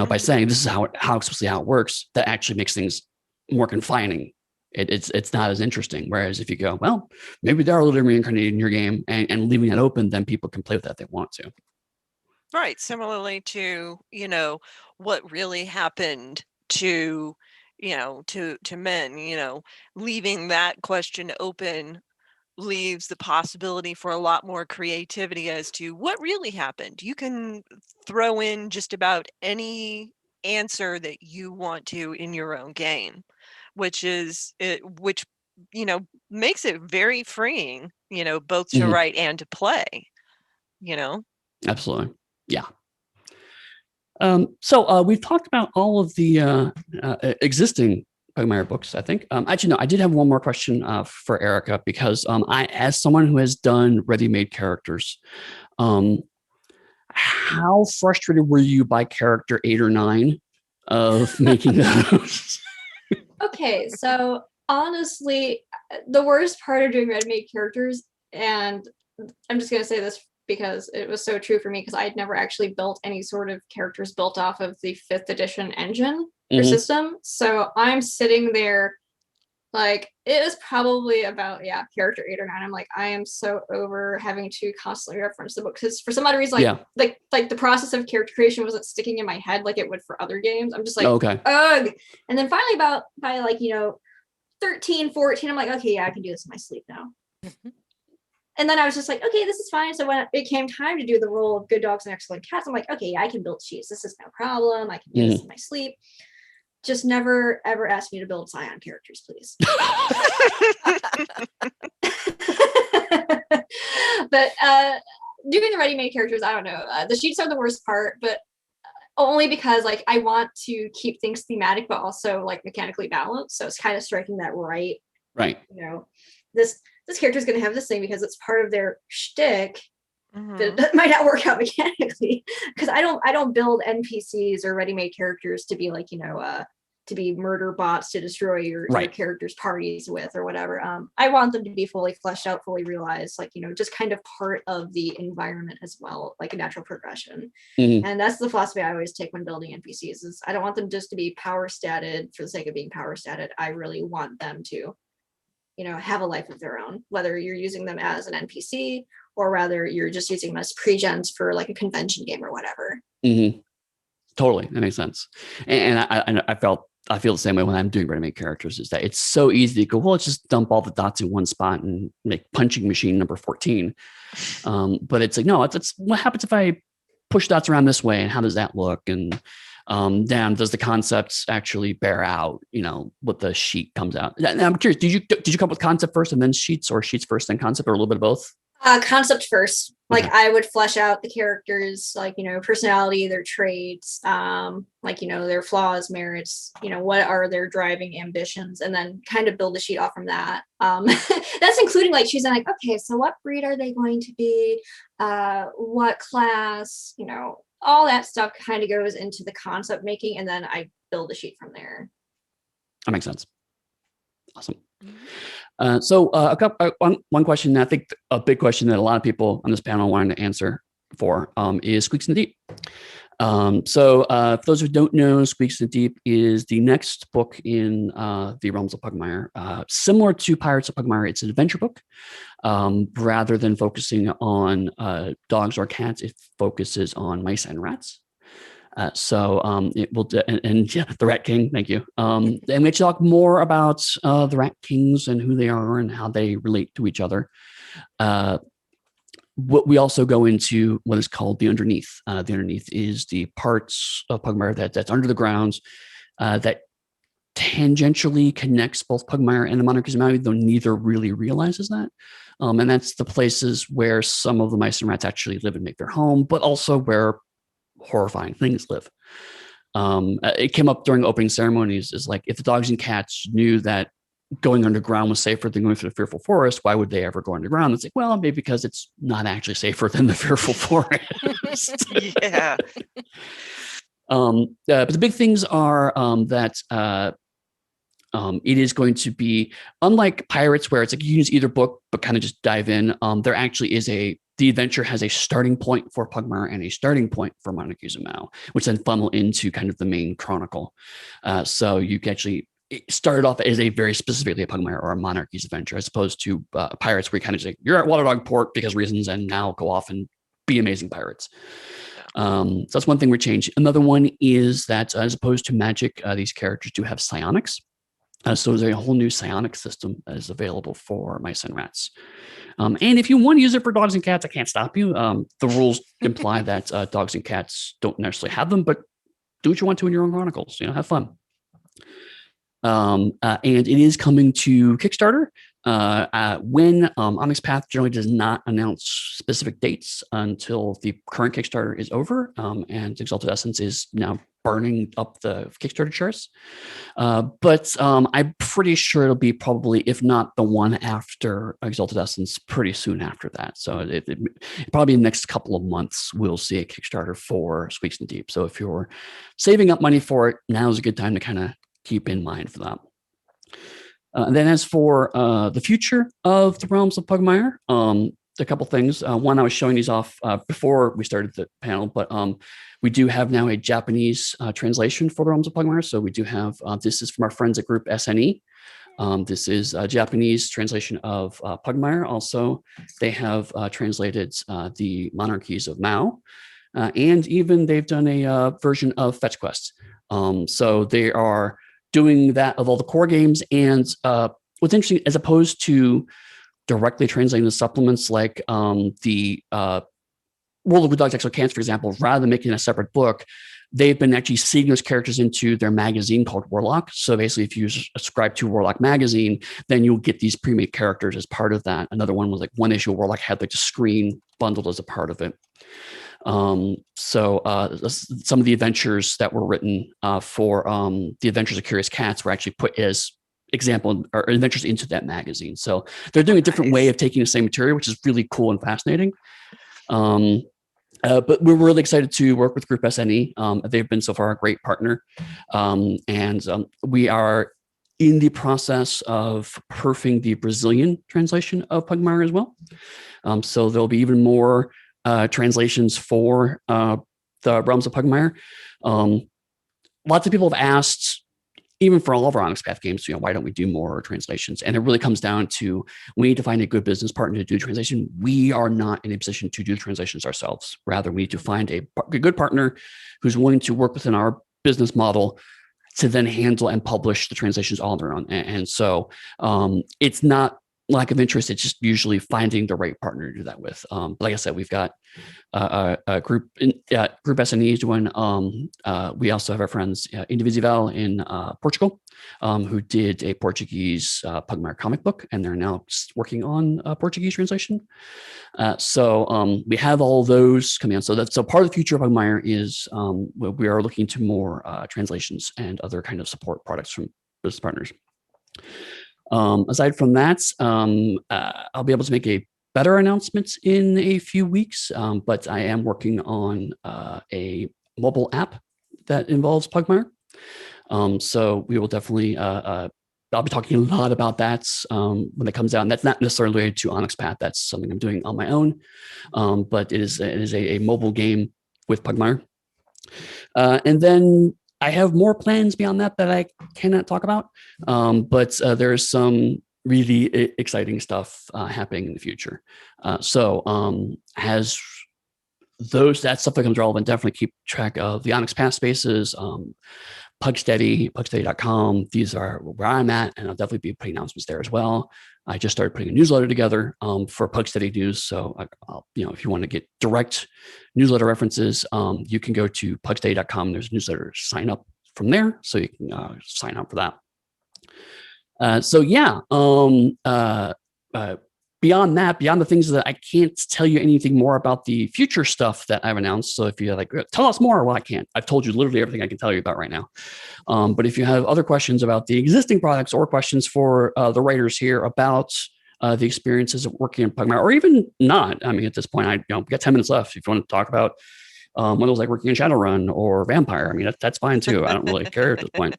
by saying this is how explicitly how it works, that actually makes things more confining. It's not as interesting. Whereas if you go, well, maybe there are little reincarnated in your game and leaving that open, then people can play with that if they want to. Right. Similarly to, what really happened to men, leaving that question open leaves the possibility for a lot more creativity as to what really happened. You can throw in just about any answer that you want to in your own game, which makes it very freeing, both to write and to play, Absolutely. Yeah. So we've talked about all of the existing Pugmire books, I think. Actually, no, I did have one more question for Erykah, because as someone who has done ready-made characters, how frustrated were you by character 8 or 9 of making those? Okay, so honestly, the worst part of doing ready-made characters, and I'm just going to say this because it was so true for me, because I'd never actually built any sort of characters built off of the 5th edition engine or system. So I'm sitting there like, it was probably about, character 8 or 9. I'm like, I am so over having to constantly reference the book, because for some odd reason, like the process of character creation wasn't sticking in my head like it would for other games. I'm just like, ugh. And then finally by 13, 14, I'm like, okay, I can do this in my sleep now. And then I was just like, okay, this is fine. So when it came time to do the role of good dogs and excellent cats, I'm like, okay, I can build sheets. This is no problem. I can do this in my sleep. Just never, ever ask me to build Scion characters, please. But doing the ready-made characters, I don't know. The sheets are the worst part, but only because I want to keep things thematic, but also mechanically balanced. So it's kind of striking that right. This character is going to have this thing because it's part of their shtick. That might not work out mechanically, because I don't build NPCs or ready-made characters to be to be murder bots to destroy your characters' parties with or whatever. I want them to be fully fleshed out, fully realized, just kind of part of the environment as well, like a natural progression. And that's the philosophy I always take when building NPCs. Is I don't want them just to be power statted for the sake of being power statted. I really want them to have a life of their own, whether you're using them as an NPC or rather you're just using them as pre-gens for a convention game or whatever. Totally. That makes sense. And I feel the same way when I'm doing ready-made characters, is that it's so easy to go, well, let's just dump all the dots in one spot and make punching machine number 14. But it's like, no, it's what happens if I push dots around this way, and how does that look? And does the concepts actually bear out, what the sheet comes out? Now, I'm curious, did you come up with concept first and then sheets, or sheets first and concept, or a little bit of both? Concept first. I would flesh out the characters, personality, their traits, their flaws, merits, what are their driving ambitions, and then kind of build the sheet off from that. That's including choosing okay, so what breed are they going to be? What class? All that stuff kind of goes into the concept making, and then I build the sheet from there. That makes sense. Awesome. So one question, I think a big question that a lot of people on this panel wanted to answer for is Squeaks in the Deep. So for those who don't know, Squeaks in the Deep is the next book in the Realms of Pugmire. Similar to Pirates of Pugmire, it's an adventure book. Rather than focusing on dogs or cats, it focuses on mice and rats. It will, and yeah, the Rat King, thank you. And we talk more about the Rat Kings and who they are and how they relate to each other. What we also go into what is called the Underneath. The Underneath is the parts of Pugmire that's under the grounds that tangentially connects both Pugmire and the Monarchies of Maui, though neither really realizes that. And that's the places where some of the mice and rats actually live and make their home, but also where horrifying things live. It came up during opening ceremonies, is if the dogs and cats knew that going underground was safer than going through the fearful forest, why would they ever go underground? It's well, maybe because it's not actually safer than the fearful forest. Yeah. But the big things are that it is going to be unlike Pirates, where it's like you use either book but kind of just dive in. There actually is the adventure has a starting point for Pugmire and a starting point for Monarchies of Mao, which then funnel into kind of the main chronicle. So you can actually start off as a very specifically a Pugmire or a Monarchies adventure, as opposed to Pirates, where you kind of say you're at Waterdog Port because reasons, and now go off and be amazing pirates. So that's one thing we changed. Another one is that as opposed to magic, these characters do have psionics. So there's a whole new psionic system that is available for mice and rats. And if you want to use it for dogs and cats, I can't stop you. The rules imply that dogs and cats don't necessarily have them, but do what you want to in your own chronicles. Have fun. And it is coming to Kickstarter. When OnyxPath generally does not announce specific dates until the current Kickstarter is over, and Exalted Essence is now burning up the Kickstarter charts. But I'm pretty sure it'll be probably, if not the one after Exalted Essence, pretty soon after that. So it probably in the next couple of months, we'll see a Kickstarter for Squeaks and Deep. So if you're saving up money for it, now's a good time to kind of keep in mind for that. And then as for the future of the Realms of Pugmire, a couple things. One, I was showing these off before we started the panel, but we do have now a Japanese translation for the Realms of Pugmire. So we do have, this is from our friends at Group SNE. This is a Japanese translation of Pugmire. Also, they have translated the Monarchies of Mao. And even they've done a version of Fetch Quest. So they are doing that of all the core games. And what's interesting, as opposed to directly translating the supplements like the World of Good Dogs Exo-Cans, for example, rather than making a separate book, they've been actually seeding those characters into their magazine called Warlock. So basically, if you subscribe to Warlock magazine, then you'll get these pre-made characters as part of that. Another one was like one issue of Warlock had like the screen bundled as a part of it. So some of the adventures that were written for the Adventures of Curious Cats were actually put as example or adventures into that magazine. So they're doing a different way of taking the same material, which is really cool and fascinating. But we're really excited to work with Group SNE. They've been so far a great partner. And we are in the process of perfing the Brazilian translation of Pugmire as well. So there'll be even more translations for the Realms of Pugmire. Lots of people have asked, even for all of our OnyxPath games, why don't we do more translations? And it really comes down to, we need to find a good business partner to do translation. We are not in a position to do translations ourselves. Rather, we need to find a good partner who's willing to work within our business model to then handle and publish the translations all on their own. And so it's not lack of interest. It's just usually finding the right partner to do that with. But like I said, we've got a group SNE doing. We also have our friends Indivisivel in Portugal, who did a Portuguese Pugmire comic book, and they're now working on a Portuguese translation. So we have all those coming on. So part of the future of Pugmire is we are looking to more translations and other kind of support products from business partners. Aside from that, I'll be able to make a better announcement in a few weeks, but I am working on a mobile app that involves Pugmire. So we will definitely, I'll be talking a lot about that when it comes out. And that's not necessarily related to OnyxPath. That's something I'm doing on my own, but it is a mobile game with Pugmire. And then I have more plans beyond that I cannot talk about, but there's some really exciting stuff happening in the future. So as that stuff becomes relevant, definitely keep track of the OnyxPath spaces, pugsteady.com. These are where I'm at, and I'll definitely be putting announcements there as well. I just started putting a newsletter together for Pugsteady news. So, if you want to get direct newsletter references, you can go to pugsteady.com. There's a newsletter sign up from there, so you can sign up for that. Beyond that, beyond the things that I can't tell you anything more about the future stuff that I've announced. So if you're like, tell us more, well, I can't. I've told you literally everything I can tell you about right now. But if you have other questions about the existing products or questions for the writers here about the experiences of working in Pugmire, or even not, I mean, at this point, we got 10 minutes left. If you want to talk about what it was like working in Shadowrun or Vampire, I mean, that's fine too. I don't really care at this point.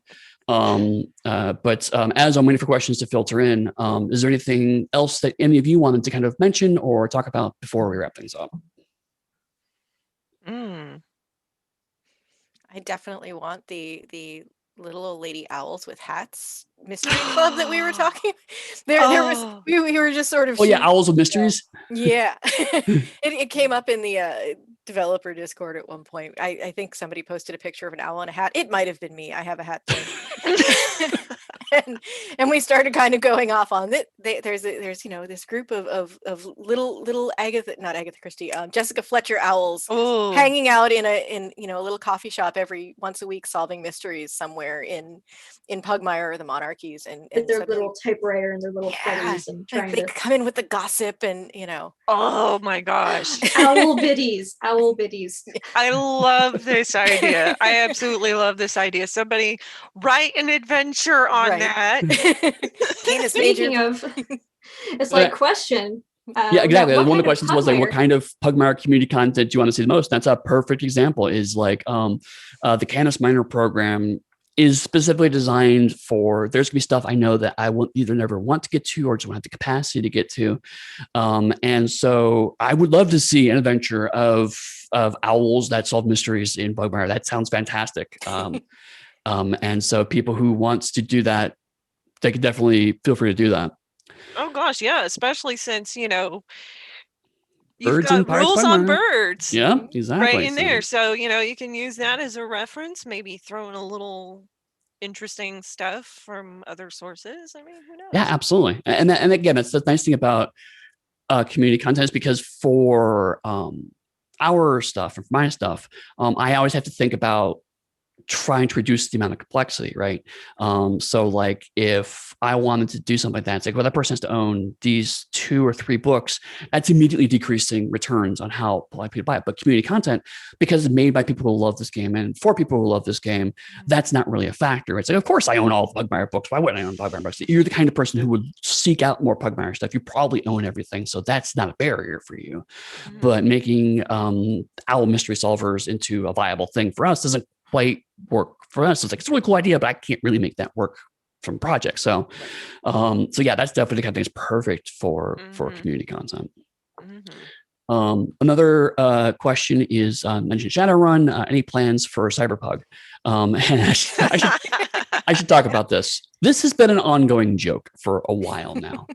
As I'm waiting for questions to filter in, is there anything else that any of you wanted to kind of mention or talk about before we wrap things up? I definitely want the little old lady owls with hats mystery club that we were talking. There was we were just sort of. Oh yeah, Owls with Mysteries. Yeah, it came up in the developer Discord at one point. I think somebody posted a picture of an owl in a hat. It might have been me. I have a hat too. and we started kind of going off on it. There's this group of little not Agatha Christie, Jessica Fletcher owls hanging out in a little coffee shop every once a week solving mysteries somewhere in Pugmire or the Monarchies, and their little typewriter and their little feathers and trying they to come in with the gossip and Oh my gosh. owl biddies. I love this idea. I absolutely love this idea. Somebody write an adventure on that. Speaking of, it's like question. Yeah, exactly. One of the questions was like, what kind of Pugmire community content do you want to see the most? That's a perfect example. Is like the Canis Minor program is specifically designed for. There's gonna be stuff I know that I will either never want to get to or just won't have the capacity to get to, and so I would love to see an adventure of owls that solve mysteries in Pugmire. That sounds fantastic. And so people who wants to do that, they could definitely feel free to do that. Oh gosh, yeah, especially since you've Birds got and Pirates rules Pugmire. on birds. Yeah, exactly. Right in there. So, you can use that as a reference, maybe throw in a little interesting stuff from other sources. I mean, who knows? Yeah, absolutely. And again, that's the nice thing about community content is because for our stuff and for my stuff, I always have to think about trying to reduce the amount of complexity, right? So like if I wanted to do something like that, it's like, well, that person has to own these 2 or 3 books. That's immediately decreasing returns on how people buy it. But community content, because it's made by people who love this game and for people who love this game, that's not really a factor. It's like, of course I own all the Pugmire books. Why wouldn't I own Pugmire books? You're the kind of person who would seek out more Pugmire stuff. You probably own everything. So that's not a barrier for you. But making owl mystery solvers into a viable thing for us doesn't quite work for us. It's like, it's a really cool idea, but I can't really make that work from projects. So, yeah, that's definitely the kind of thing that's perfect for community content. Another question is mentioned Shadowrun. Any plans for Cyberpug? And I should talk about this. This has been an ongoing joke for a while now.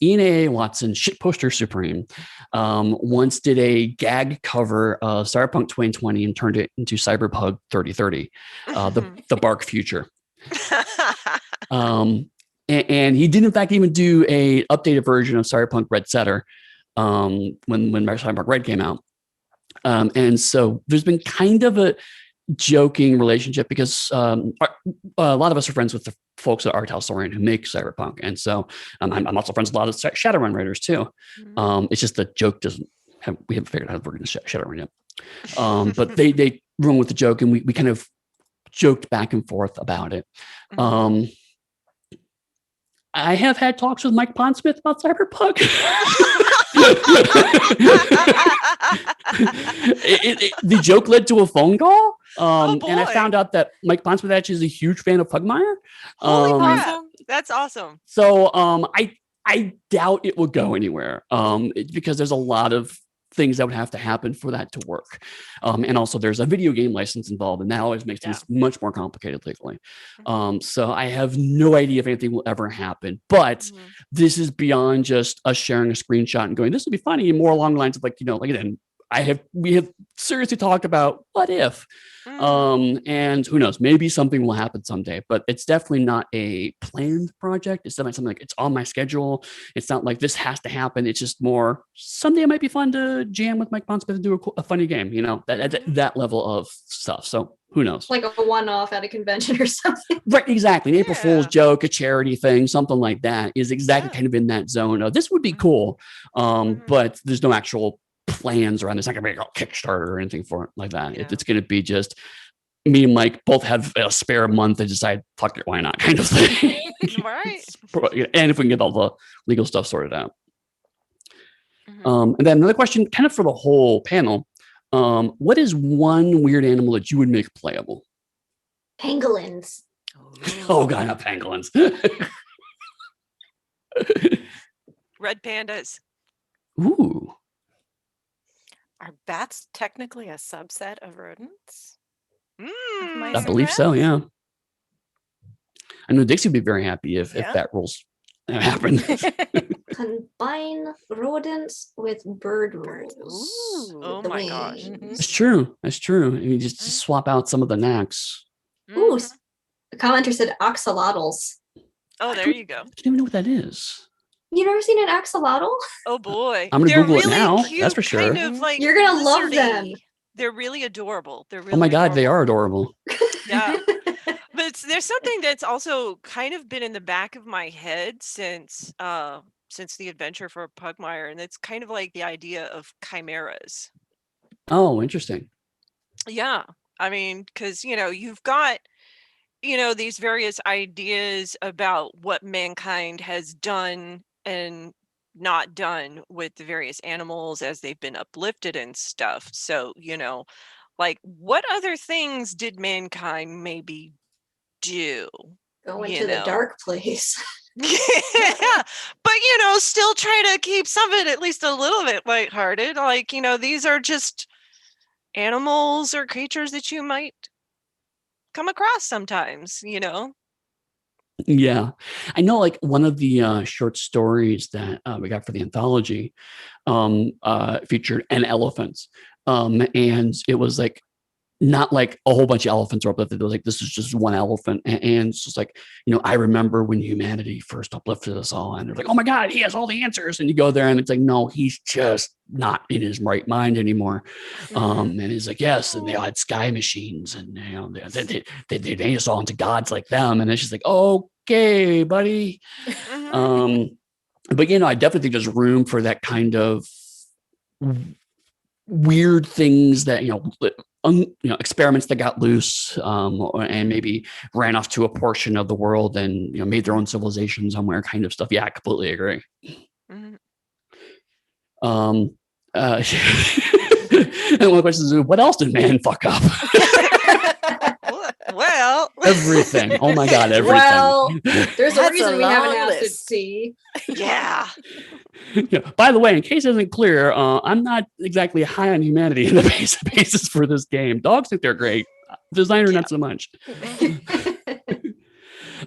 Ian A. Watson, shitposter supreme, once did a gag cover of Cyberpunk 2020 and turned it into Cyberpunk 3030, the Bark future. And he did in fact even do a updated version of Cyberpunk Red Setter when Cyberpunk Red came out. And so there's been kind of a joking relationship because a lot of us are friends with the folks at Art House Orion who make Cyberpunk, and so I'm also friends with a lot of Shadowrun writers too. It's just the joke we haven't figured out how to work in Shadowrun yet. But they run with the joke, and we kind of joked back and forth about it. I have had talks with Mike Pondsmith about Cyberpunk. The joke led to a phone call, and I found out that Mike Pondsmith actually is a huge fan of Pugmire. Holy crap. That's awesome. So I doubt it will go anywhere because there's a lot of things that would have to happen for that to work. And also there's a video game license involved, and that always makes things much more complicated legally. So I have no idea if anything will ever happen, but this is beyond just us sharing a screenshot and going, this would be funny, and more along the lines of like, again, we have seriously talked about what if, and who knows, maybe something will happen someday, but it's definitely not a planned project. It's definitely something like it's on my schedule. It's not like this has to happen. It's just more someday it might be fun to jam with Mike Pondsmith and do a funny game, that level of stuff. So who knows? Like a one-off at a convention or something. Right, exactly. An April Fool's joke, a charity thing, something like that is exactly kind of in that zone of this would be cool. But there's no actual plans around. It's not gonna be a Kickstarter or anything for it like that. It's gonna be just me and Mike both have a spare month and decide, fuck it, why not, kind of thing. Right. And if we can get all the legal stuff sorted out. And then another question, kind of for the whole panel, what is one weird animal that you would make playable? Pangolins. Oh god, not pangolins. Red pandas. Ooh, Are bats technically a subset of rodents? Mm. I believe so. Yeah. I know Dixie would be very happy if Yeah. that rules happened. Combine rodents with bird rolls. Ooh. Oh with the my gosh. Mhm. wings. That's true. That's true. You just swap out some of the knacks. Ooh, Mhm. a commenter said axolotls. Oh, there you go. I don't even know what that is. You never seen an axolotl? Oh boy. I'm gonna They're Google it really now, cute, that's for kind sure. of like You're gonna love them. lizardy. They're really adorable. They're really Oh my god, they adorable. are adorable. Yeah. But there's something that's also kind of been in the back of my head since the adventure for Pugmire, and it's kind of like the idea of chimeras. Oh, interesting. Yeah. I mean, because you've got these various ideas about what mankind has done and not done with the various animals as they've been uplifted and stuff. So, like what other things did mankind maybe do? Go You into the know. dark place. Yeah, but still try to keep some of it at least a little bit lighthearted. Like, these are just animals or creatures that you might come across sometimes, Yeah. I know like one of the short stories that we got for the anthology featured an elephant. And it was like not like a whole bunch of elephants were uplifted. It was like, this is just one elephant. And it's just like, I remember when humanity first uplifted us all. And they're like, oh my God, he has all the answers. And you go there and it's like, no, he's just not in his right mind anymore. And he's like, yes. And they all had sky machines and, they made us all into gods like them. And it's just like, okay, buddy. Mhm. But, I definitely think there's room for that kind of weird things that experiments that got loose and maybe ran off to a portion of the world and made their own civilization somewhere, kind of stuff. Yeah, I completely agree. Mhm. And one of the questions is, what else did man fuck up? Well, Everything. Oh my God, everything. Well, there's a That's a reason we have an long acid list. sea. yeah. By the way, in case it isn't clear, I'm not exactly high on humanity in the basis for this game. Dogs think they're great. Designer, not so much.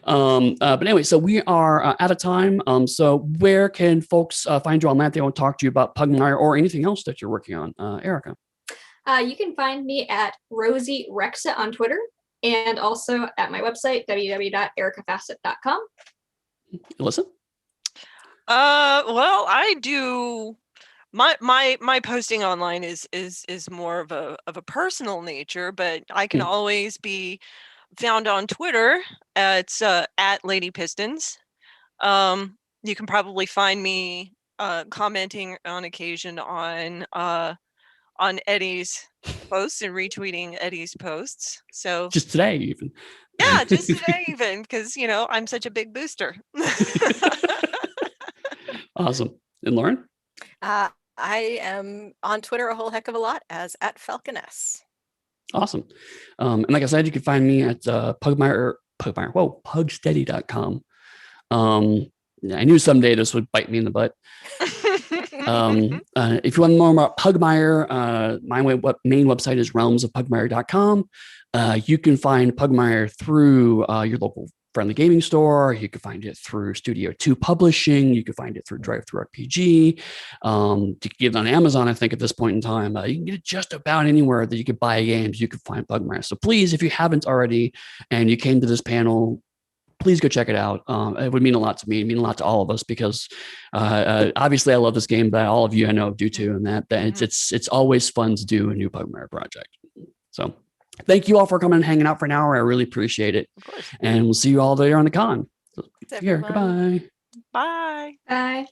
But anyway, so we are out of time. So where can folks find you online if they want to talk to you about Pugmire or anything else that you're working on? Erykah. You can find me at Rosie Rexa on Twitter and also at my website, www.erykahfassett.com. Elyssa? Well, I do my posting online is more of a personal nature, but I can always be found on Twitter at Lady Pistons. You can probably find me commenting on occasion on Eddy's posts and retweeting Eddy's posts. So Just today, even. yeah, just today even, because I'm such a big booster. Awesome. And Lauren? I am on Twitter a whole heck of a lot as @Falconess. Awesome. And like I said, you can find me at pugsteady.com. I knew someday this would bite me in the butt. If you want to know more about Pugmire, my main website is realmsofpugmire.com. You can find Pugmire through your local friendly gaming store. You can find it through Studio 2 Publishing. You can find it through DriveThruRPG. You can get it on Amazon, I think, at this point in time. You can get it just about anywhere that you could buy games. You can find Pugmire. So please, if you haven't already and you came to this panel, please go check it out. It would mean a lot to me. It would mean a lot to all of us because obviously I love this game, but all of you I know do too. And that it's always fun to do a new Pugmire project. So thank you all for coming and hanging out for an hour. I really appreciate it. And we'll see you all there on the con. So, here, goodbye. Bye. Bye.